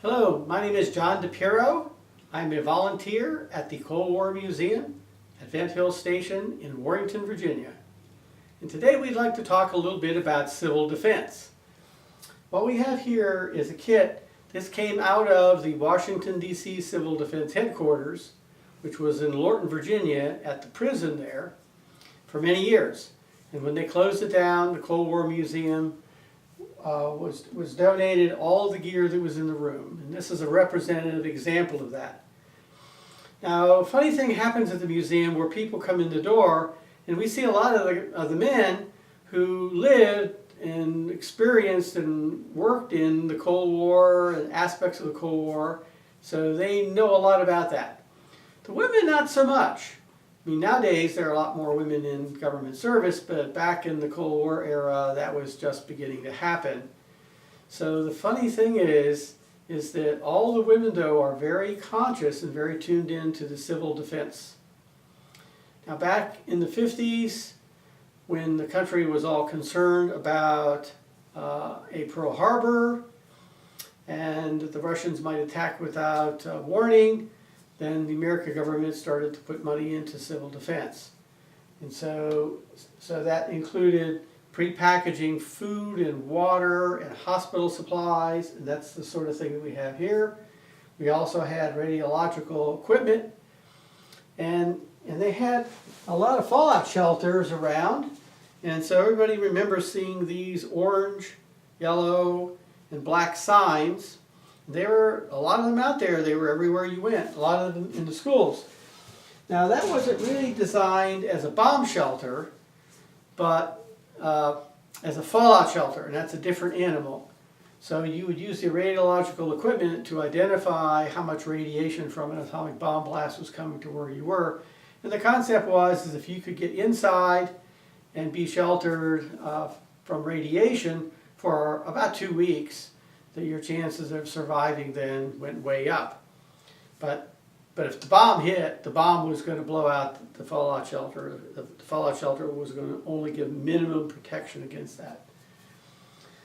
Hello, my name is John DePiero. I'm a volunteer at the Cold War Museum at Vint Hill Station in Warrenton, Virginia. And today we'd like to talk a little bit about civil defense. What we have here is a kit. This came out of the Washington, D.C. Civil Defense Headquarters, which was in Lorton, Virginia, at the prison there for many years. And when they closed it down, the Cold War Museum was donated all the gear that was in the room, and this is a representative example of that. Now, a funny thing happens at the museum where people come in the door, and we see a lot of the men who lived and experienced and worked in the Cold War and aspects of the Cold War, so they know a lot about that. The women, not so much. I mean, nowadays there are a lot more women in government service, but back in the Cold War era, that was just beginning to happen. So the funny thing is that all the women, though, are very conscious and very tuned in to the civil defense. Now, back in the 50s, when the country was all concerned about a Pearl Harbor and the Russians might attack without warning, then the American government started to put money into civil defense. And so that included pre-packaging food and water and hospital supplies, and that's the sort of thing that we have here. We also had radiological equipment, and they had a lot of fallout shelters around, and so everybody remembers seeing these orange, yellow, and black signs. There were a lot of them out there. They were everywhere you went, a lot of them in the schools. Now, that wasn't really designed as a bomb shelter, but as a fallout shelter, and that's a different animal. So you would use the radiological equipment to identify how much radiation from an atomic bomb blast was coming to where you were. And the concept was if you could get inside and be sheltered from radiation for about 2 weeks, that your chances of surviving then went way up. But if the bomb hit, the bomb was going to blow out the fallout shelter. The fallout shelter was going to only give minimum protection against that.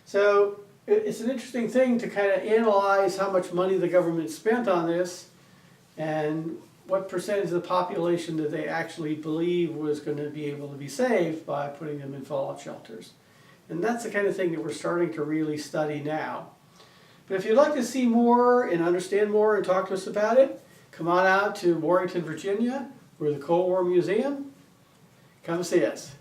So it's an interesting thing to kind of analyze how much money the government spent on this and what percentage of the population that they actually believe was going to be able to be saved by putting them in fallout shelters. And that's the kind of thing that we're starting to really study now. But if you'd like to see more and understand more and talk to us about it, come on out to Warrenton, Virginia. We're the Cold War Museum. Come see us.